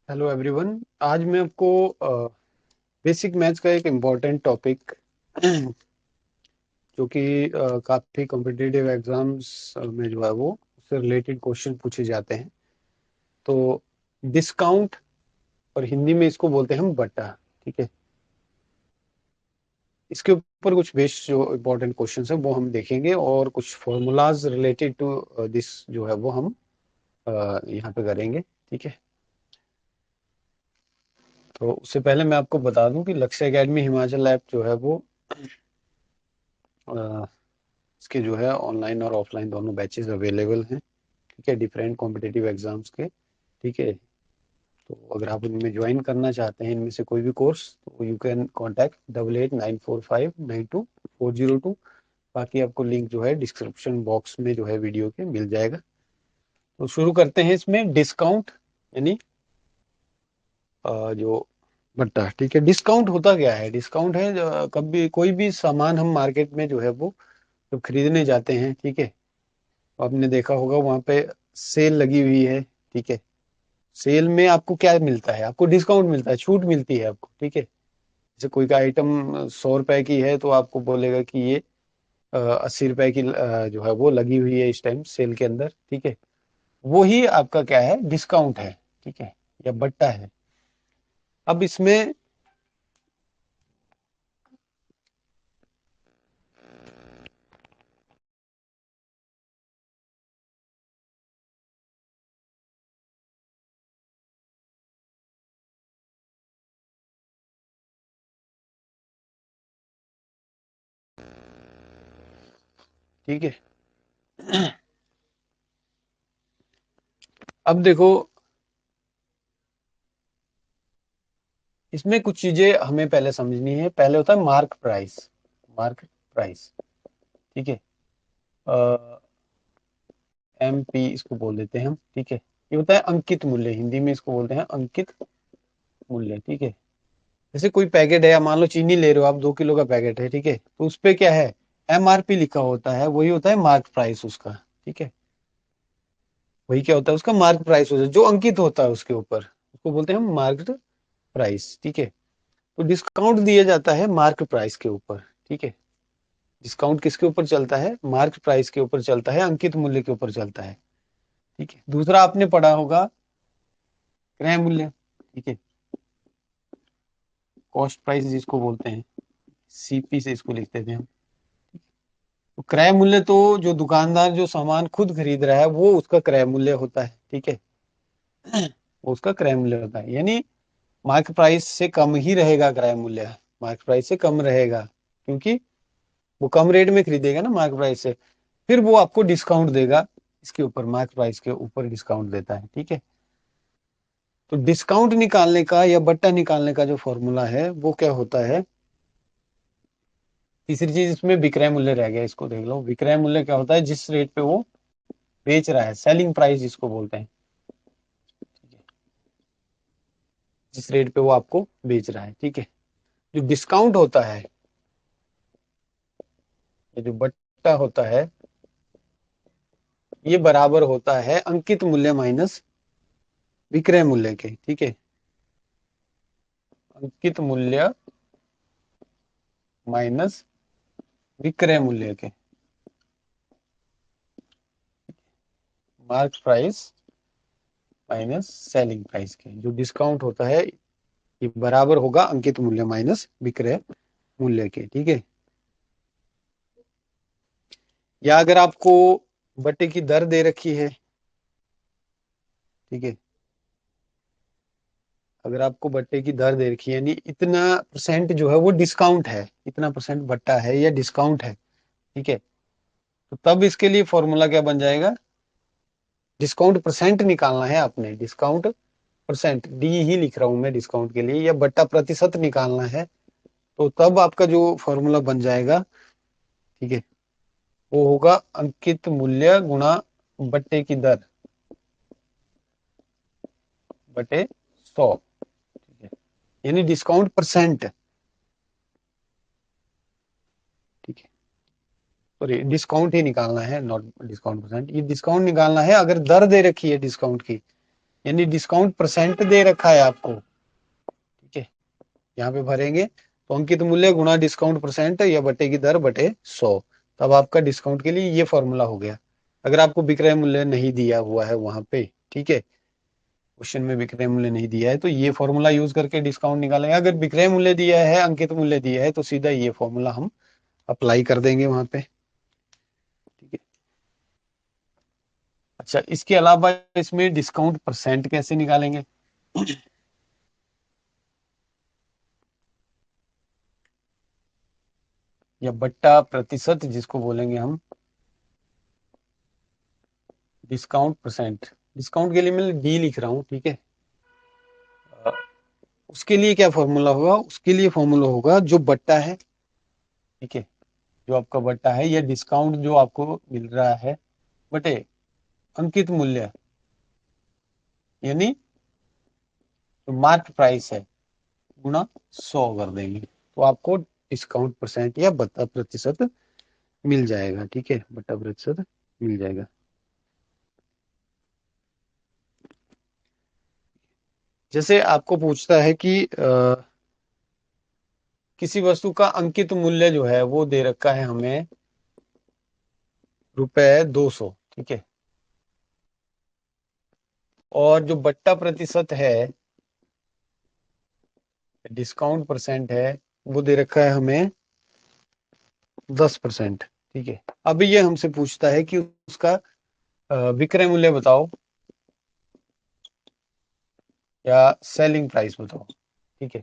Hello everyone. आज मैं आपको बेसिक मैथ्स का एक इम्पॉर्टेंट टॉपिक जो कि काफ़ी कॉम्पिटिटिव एग्जाम्स में जो है वो उससे रिलेटेड क्वेश्चन पूछे जाते हैं। तो डिस्काउंट और हिंदी में इसको बोलते हैं हम बट्टा। ठीक है, इसके ऊपर कुछ बेस जो इम्पोर्टेंट क्वेश्चन है वो हम देखेंगे और कुछ फॉर्मूलाज रिलेटेड टू दिस जो है वो हम यहाँ पे करेंगे। ठीक है, तो उससे पहले मैं आपको बता दूं कि लक्ष्य एकेडमी हिमाचल ऐप जो है वो इसके जो है ऑनलाइन और ऑफलाइन दोनों बैचेस अवेलेबल हैं। ठीक है, डिफरेंट कॉम्पिटिटिव एग्जाम्स के। ठीक है, तो अगर आप इनमें ज्वाइन करना चाहते हैं इनमें से कोई भी कोर्स तो यू कैन कॉन्टैक्ट 8894592402। बाकी आपको लिंक जो है डिस्क्रिप्शन बॉक्स में जो है वीडियो के मिल जाएगा। तो शुरू करते हैं इसमें डिस्काउंट यानी जो बट्टा। ठीक है, डिस्काउंट होता क्या है? डिस्काउंट है कभी कोई भी सामान हम मार्केट में जो है वो जब खरीदने जाते हैं, ठीक है, आपने देखा होगा वहां पे सेल लगी हुई है। ठीक है, सेल में आपको क्या मिलता है? आपको डिस्काउंट मिलता है, छूट मिलती है आपको। ठीक है, जैसे कोई का आइटम 100 रुपए की है तो आपको बोलेगा कि ये 80 रुपए की जो है वो लगी हुई है इस टाइम सेल के अंदर। ठीक है, वो ही आपका क्या है? डिस्काउंट है। ठीक है, या बट्टा है। अब इसमें ठीक है, अब देखो इसमें कुछ चीजें हमें पहले समझनी है। पहले होता है मार्क प्राइस। मार्क प्राइस, ठीक है, MP इसको बोल देते हैं हम। ठीक है, ये होता है अंकित मूल्य, हिंदी में इसको बोलते हैं अंकित मूल्य। ठीक है, जैसे कोई पैकेट है, मान लो चीनी ले रहे हो आप, 2 किलो का पैकेट है। ठीक है, तो उस पे क्या है? MRP लिखा होता है, वही होता है मार्क प्राइस उसका। ठीक है, वही क्या होता है? उसका मार्क प्राइस होता है जो अंकित होता है उसके ऊपर, उसको बोलते हैं मार्क प्राइस। ठीक है, तो डिस्काउंट दिया जाता है मार्क प्राइस के ऊपर। ठीक है, डिस्काउंट किसके ऊपर चलता है? मार्क प्राइस के ऊपर चलता है, अंकित मूल्य के ऊपर चलता है। ठीक है, दूसरा आपने पढ़ा होगा क्रय मूल्य। ठीक है, कॉस्ट प्राइस जिसको बोलते हैं, CP से इसको लिखते थे हम। तो क्रय मूल्य तो जो दुकानदार जो सामान खुद खरीद रहा है वो उसका क्रय मूल्य होता है। ठीक है, वो उसका क्रय मूल्य होता है, यानी मार्केट प्राइस से कम ही रहेगा क्रय मूल्य। मार्केट प्राइस से कम रहेगा क्योंकि वो कम रेट में खरीदेगा ना मार्केट प्राइस से। फिर वो आपको डिस्काउंट देगा, इसके ऊपर मार्केट प्राइस के ऊपर डिस्काउंट देता है। ठीक है, तो डिस्काउंट निकालने का या बट्टा निकालने का जो फॉर्मूला है वो क्या होता है? तीसरी चीज इसमें विक्रय मूल्य रह गया, इसको देख लो। विक्रय मूल्य क्या होता है? जिस रेट पे वो बेच रहा है, सेलिंग प्राइस जिसको बोलते हैं। जिस रेट पे वो आपको बेच रहा है। ठीक है, जो डिस्काउंट होता है, ये जो बट्टा होता है, ये बराबर होता है अंकित मूल्य माइनस विक्रय मूल्य के। ठीक है, अंकित मूल्य माइनस विक्रय मूल्य के, mark price minus selling price के। जो डिस्काउंट होता है ये बराबर होगा अंकित मूल्य माइनस विक्रय मूल्य के। ठीक है, या अगर आपको बट्टे की दर दे रखी है, ठीक है, अगर आपको बट्टे की दर दे रखी है यानी इतना परसेंट जो है वो डिस्काउंट है, इतना परसेंट बट्टा है या डिस्काउंट है। ठीक है, तो तब इसके लिए फॉर्मूला क्या बन जाएगा? डिस्काउंट परसेंट निकालना है आपने। डिस्काउंट परसेंट, डी ही लिख रहा हूं मैं डिस्काउंट के लिए, या बट्टा प्रतिशत निकालना है। तो तब आपका जो फॉर्मूला बन जाएगा, ठीक है, वो होगा अंकित मूल्य गुणा बट्टे की दर बटे 100। ठीक है, यानी डिस्काउंट परसेंट। ठीक है, सॉरी, डिस्काउंट ही निकालना है, नॉट डिस्काउंट परसेंट। ये डिस्काउंट निकालना है अगर दर दे रखी है डिस्काउंट की, यानी डिस्काउंट परसेंट दे रखा है आपको, ठीक है। यहाँ पे भरेंगे तो अंकित मूल्य गुणा डिस्काउंट परसेंट या बटे की दर बटे 100, तब आपका डिस्काउंट के लिए ये फॉर्मूला हो गया। अगर आपको विक्रय मूल्य नहीं दिया हुआ है वहां पे, ठीक है, क्वेश्चन में विक्रय मूल्य नहीं दिया है तो ये फॉर्मूला यूज करके डिस्काउंट निकालेंगे। अगर विक्रय मूल्य दिया है, अंकित मूल्य दिया है, तो सीधा ये फॉर्मूला हम अप्लाई कर देंगे वहां पे, ठीक है। अच्छा, इसके अलावा इसमें डिस्काउंट परसेंट कैसे निकालेंगे? या बट्टा प्रतिशत जिसको बोलेंगे हम, डिस्काउंट परसेंट। डिस्काउंट के लिए मैं डी लिख रहा हूँ, ठीक है। अ, उसके लिए क्या फॉर्मूला होगा? उसके लिए फॉर्मूला होगा जो बट्टा है, ठीक है, जो आपका बट्टा है या डिस्काउंट जो आपको मिल रहा है, बटे अंकित मूल्य, यानी जो मार्क प्राइस है, गुणा 100 कर देंगे तो आपको डिस्काउंट परसेंट या बट्टा प्रतिशत मिल जाएगा, ठीक है, बट्टा प्रतिशत मिल जाएगा। जैसे आपको पूछता है कि किसी वस्तु का अंकित मूल्य जो है वो दे रखा है हमें ₹200, ठीक है, और जो बट्टा प्रतिशत है, डिस्काउंट परसेंट है, वो दे रखा है हमें 10%, ठीक है। अब ये हमसे पूछता है कि उसका विक्रय मूल्य बताओ या सेलिंग प्राइस बताओ, ठीक है।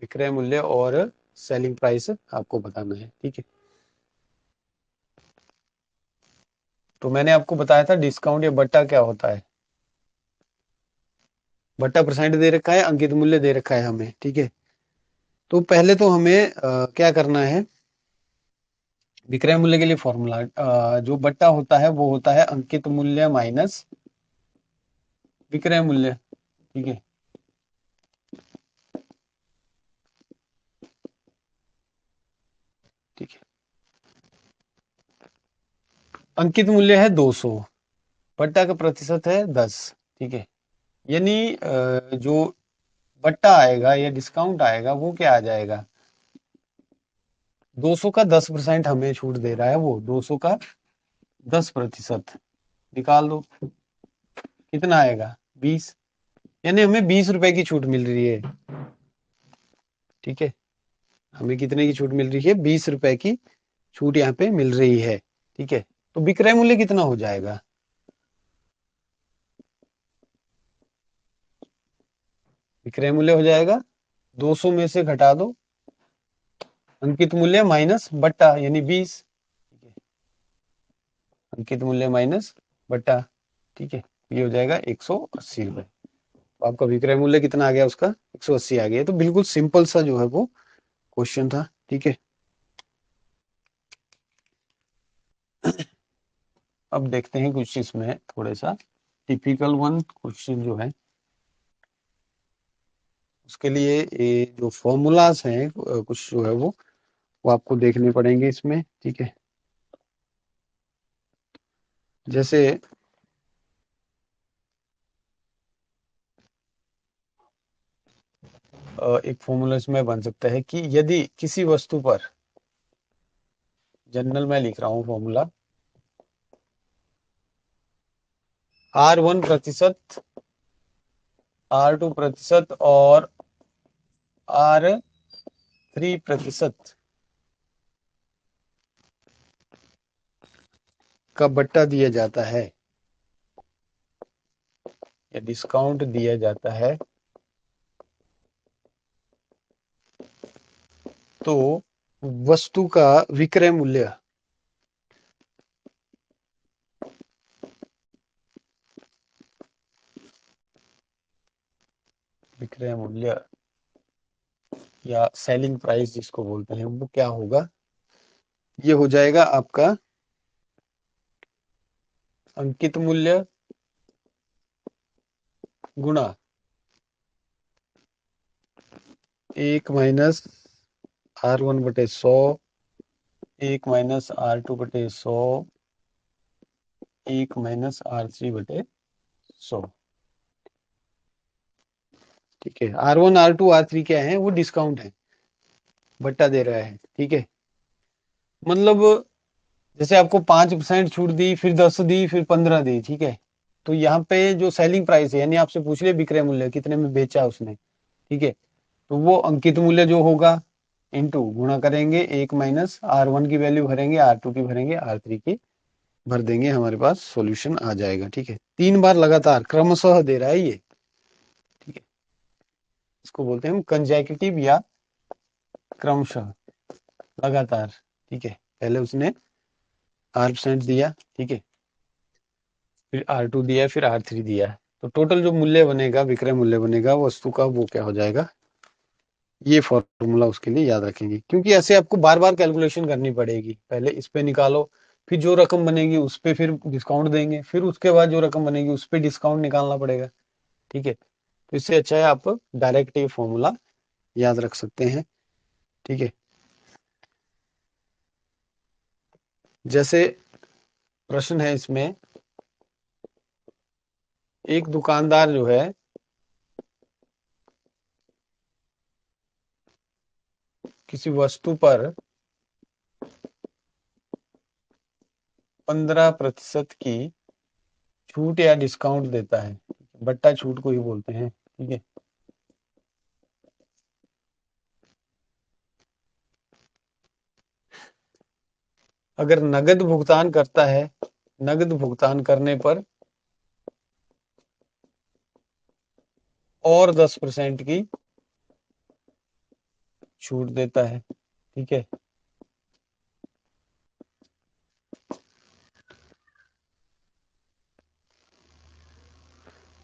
विक्रय मूल्य और सेलिंग प्राइस आपको बताना है, ठीक है। तो मैंने आपको बताया था डिस्काउंट या बट्टा क्या होता है। बट्टा परसेंट दे रखा है, अंकित मूल्य दे रखा है हमें, ठीक है। तो पहले तो हमें क्या करना है? विक्रय मूल्य के लिए फॉर्मूला, जो बट्टा होता है वो होता है अंकित मूल्य माइनस विक्रय मूल्य, ठीक है। ठीक है, अंकित मूल्य है 200, बट्टा का प्रतिशत है 10, ठीक है। यानी जो बट्टा आएगा या डिस्काउंट आएगा वो क्या आ जाएगा? 200 का 10% हमें छूट दे रहा है, वो 200 का 10% निकाल दो, कितना आएगा? 20। यानी हमें 20 रुपए की छूट मिल रही है, ठीक है। हमें कितने की छूट मिल रही है? 20 रुपए की छूट यहाँ पे मिल रही है, ठीक है। तो विक्रय मूल्य कितना हो जाएगा? विक्रय मूल्य हो जाएगा 200 में से घटा दो अंकित मूल्य माइनस बट्टा, यानी 20, अंकित मूल्य माइनस बट्टा, ठीक है। ये हो जाएगा 180 रुपए। तो आपका विक्रय मूल्य कितना आ गया? उसका 180 आ गया। तो बिल्कुल सिंपल सा जो है वो क्वेश्चन था, ठीक है। अब देखते हैं कुछ इसमें थोड़े सा टिपिकल वन क्वेश्चन जो है, उसके लिए ये जो फॉर्मूलाज हैं कुछ जो है वो आपको देखने पड़ेंगे इसमें, ठीक है। जैसे एक फॉर्मूला इसमें बन सकता है कि यदि किसी वस्तु पर, जनरल में लिख रहा हूँ फॉर्मूला, R1%, R2% और R3% का बट्टा दिया जाता है या डिस्काउंट दिया जाता है, तो वस्तु का विक्रय मूल्य, विक्रय मूल्य या सेलिंग प्राइस जिसको बोलते हैं, वो क्या होगा? ये हो जाएगा आपका अंकित मूल्य गुणा 1 - R1/100, 1 - R2/100, 1 - R3/100, 100। ठीक है, R1 R2 R3 क्या है, वो डिस्काउंट है, बट्टा दे रहा है। ठीक है, मतलब जैसे आपको 5% छूट दी, फिर 10 दी, फिर 15 दी। ठीक है, तो यहाँ पे जो सेलिंग प्राइस है, यानी आपसे पूछ ले विक्रय मूल्य कितने में बेचा उसने। ठीक है, तो वो अंकित मूल्य जो होगा इंटू गुणा करेंगे, 1 - R1 की वैल्यू भरेंगे, R2 की भरेंगे, R3 की भर देंगे, हमारे पास सॉल्यूशन आ जाएगा। ठीक है, 3 बार लगातार क्रमशः दे रहा है ये। ठीक है, इसको बोलते हैं हम कंजेक्यूटिव या क्रमशः, लगातार। ठीक है, पहले उसने R% दिया, ठीक है, फिर R2 दिया, फिर R3 दिया, तो टोटल जो मूल्य बनेगा, विक्रय मूल्य बनेगा वस्तु का, वो क्या हो जाएगा, ये फॉर्मूला उसके लिए याद रखेंगे। क्योंकि ऐसे आपको बार बार कैलकुलेशन करनी पड़ेगी, पहले इस पे निकालो, फिर जो रकम बनेगी उस पे फिर डिस्काउंट देंगे, फिर उसके बाद जो रकम बनेगी उस पे डिस्काउंट निकालना पड़ेगा। ठीक है, तो इससे अच्छा है आप डायरेक्ट ये फॉर्मूला याद रख सकते हैं। ठीक है, जैसे प्रश्न है इसमें, एक दुकानदार जो है किसी वस्तु पर 15% की छूट या डिस्काउंट देता है, बट्टा छूट को ही बोलते हैं। ठीक है, अगर नगद भुगतान करता है, नगद भुगतान करने पर और 10% की छूट देता है। ठीक है,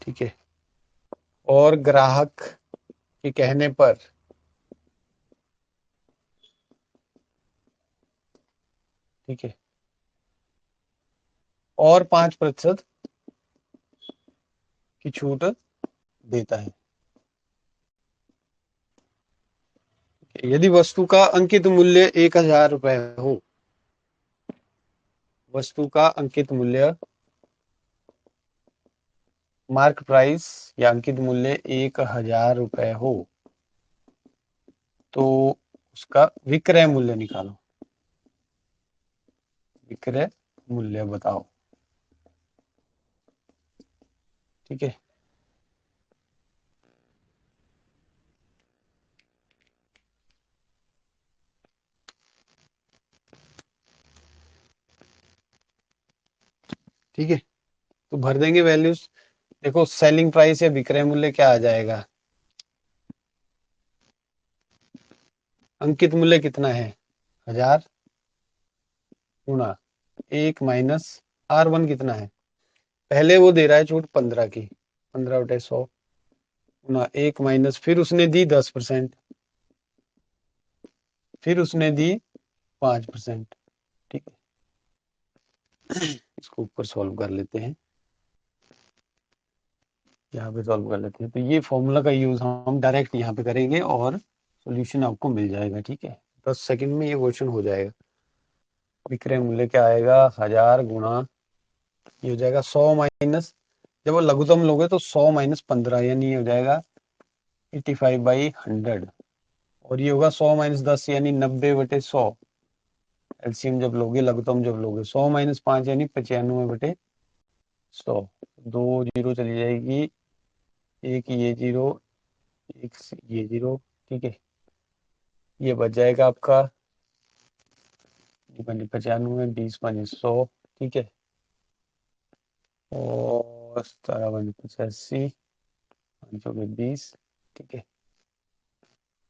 ठीक है, और ग्राहक के कहने पर ठीक है और 5% की छूट देता है। यदि वस्तु का अंकित मूल्य 1,000 रुपए हो, वस्तु का अंकित मूल्य, मार्क प्राइस या अंकित मूल्य 1,000 रुपए हो, तो उसका विक्रय मूल्य निकालो। विक्रय मूल्य बताओ। ठीक है, ठीक है, तो भर देंगे वैल्यूज। देखो सेलिंग प्राइस या विक्रय मूल्य क्या आ जाएगा, अंकित मूल्य कितना है 1,000 गुणा 1 - R1 कितना है, पहले वो दे रहा है छूट 15 की, 15/100 गुणा 1 - फिर उसने दी 10%, फिर उसने दी 5%। ठीक है, इसको ऊपर सॉल्व कर लेते हैं, यहाँ पे सॉल्व कर लेते हैं। तो ये फॉर्मूला का यूज हम डायरेक्ट यहाँ पे करेंगे और सॉल्यूशन आपको मिल जाएगा। ठीक है, 10 सेकंड में ये क्वेश्चन हो जाएगा। विक्रय मूल्य क्या आएगा, 1,000 गुणा, ये हो जाएगा 100 माइनस, जब वो लघुत्तम लोगे तो 100 - 15, यानी ये हो जाएगा 85/100, और ये होगा 100 - 10 यानी 90/100। एलसीएम जब लोगे, लघुत्तम जब लोगे, 100 - 5 यानी 95/100, दो जीरो चली जाएगी, एक ये जीरो, एक ये जीरो। ठीक है, ये बच जाएगा आपका 95, 20 - 100। ठीक है, और 17 - 85, 5 के 20। ठीक है,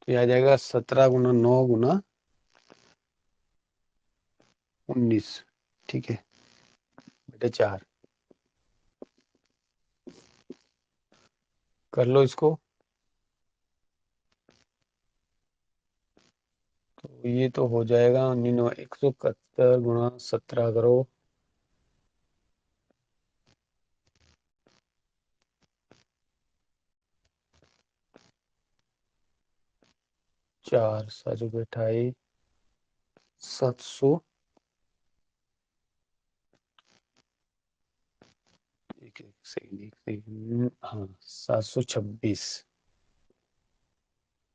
तो ये आ जाएगा 17 गुना 9 गुना 19। ठीक है, बटे 4, कर लो इसको। तो ये तो हो जाएगा 171 गुणा 17 करो, 4 7 28, 700। ठीक है, सेकंड, हाँ 726,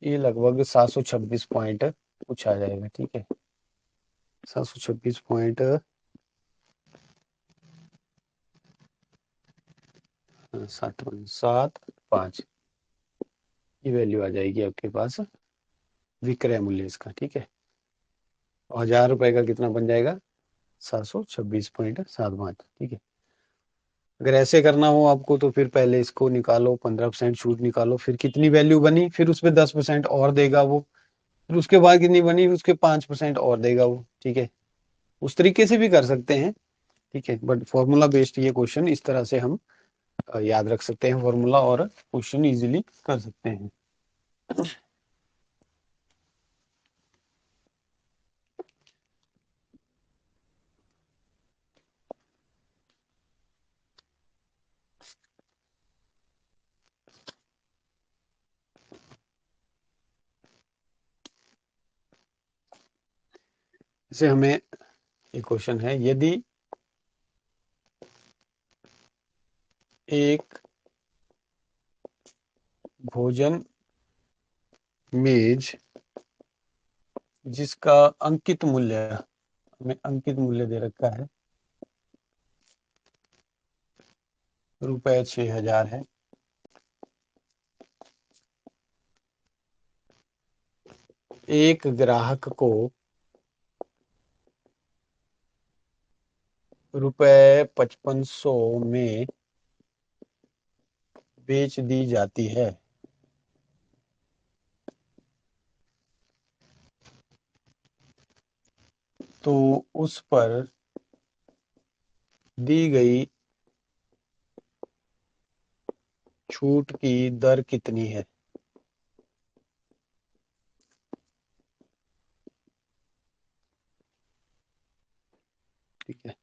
ये लगभग 726 पॉइंट कुछ आ जाएगा, ठीक है। 726 पॉइंट 7.75 की वैल्यू आ जाएगी आपके पास, विक्रय मूल्य इसका, ठीक है। 1000 रुपए का कितना बन जाएगा, 726.75, ठीक है। अगर ऐसे करना हो आपको तो फिर पहले इसको निकालो, 15% छूट निकालो, फिर कितनी वैल्यू बनी, फिर उसपे 10% और देगा वो, फिर उसके बाद कितनी बनी, उसके 5% और देगा वो, ठीक है। उस तरीके से भी कर सकते हैं, ठीक है, बट फॉर्मूला बेस्ड ये क्वेश्चन इस तरह से हम याद रख सकते हैं फॉर्मूला, और क्वेश्चन इजीली कर सकते हैं। जैसे हमें एक क्वेश्चन है, यदि एक भोजन मेज जिसका अंकित मूल्य, हमें अंकित मूल्य दे रखा है, रुपए 6000 है, एक ग्राहक को रुपए 5500 में बेच दी जाती है, तो उस पर दी गई छूट की दर कितनी है। ठीक है,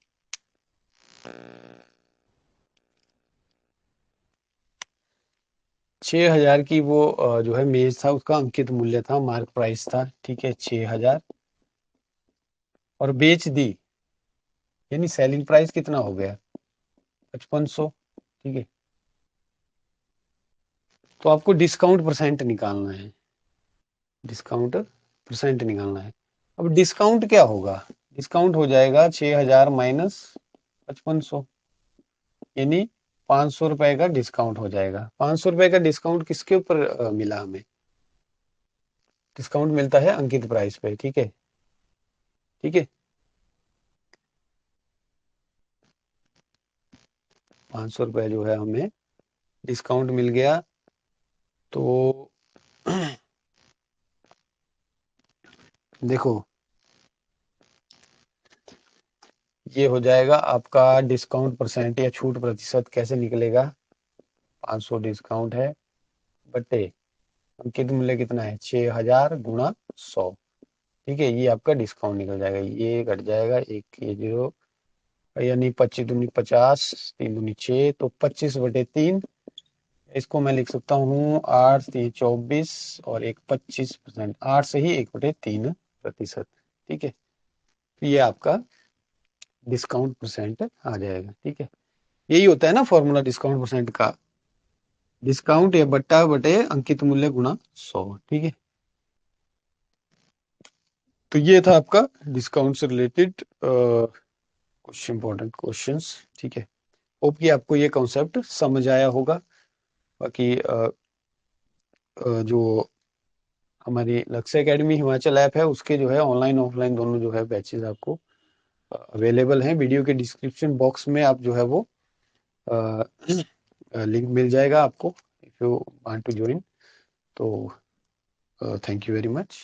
6000 की वो जो है मेज था, उसका अंकित मूल्य था, मार्क प्राइस था, ठीक है 6000, और बेच दी, यानी सेलिंग प्राइस कितना हो गया, 5500, ठीक है। तो आपको डिस्काउंट परसेंट निकालना है, डिस्काउंट परसेंट निकालना है। अब डिस्काउंट क्या होगा, डिस्काउंट हो जाएगा 6000 माइनस 5500, यानी 500 रुपए का डिस्काउंट हो जाएगा। 500 रुपए का डिस्काउंट किसके ऊपर मिला हमें, डिस्काउंट मिलता है अंकित प्राइस पे, ठीक है, ठीक है। 500 रुपए जो है हमें डिस्काउंट मिल गया, तो देखो ये हो जाएगा आपका डिस्काउंट परसेंट या छूट प्रतिशत कैसे निकलेगा, 500 डिस्काउंट है बटे अंकित मूल्य कितना है 6000 गुणा 100, ठीक है, ये आपका डिस्काउंट निकल जाएगा, ये घट जाएगा, एक ये जीरो, यानी 25 दूनी 50, 3 दूनी 6, तो 25/3, इसको मैं लिख सकता हूँ 8×3 = 24, और एक 25%, 8 से ही 1/3%, ठीक है। तो ये आपका डिस्काउंट परसेंट आ जाएगा, ठीक है। यही होता है ना फॉर्मूला डिस्काउंट परसेंट का, डिस्काउंट या बट्टा बटे अंकित मूल्य गुणा 100, ठीक है। तो ये था आपका डिस्काउंट से रिलेटेड कुछ इंपॉर्टेंट क्वेश्चंस, ठीक है। होप कि आपको ये कॉन्सेप्ट समझ आया होगा। बाकी जो हमारी लक्ष्य एकेडमी हिमाचल ऐप है, उसके जो है ऑनलाइन ऑफलाइन दोनों जो है बैचेस आपको अवेलेबल हैं। वीडियो के डिस्क्रिप्शन बॉक्स में आप जो है वो लिंक मिल जाएगा आपको, if you want to join. तो थैंक यू वेरी मच।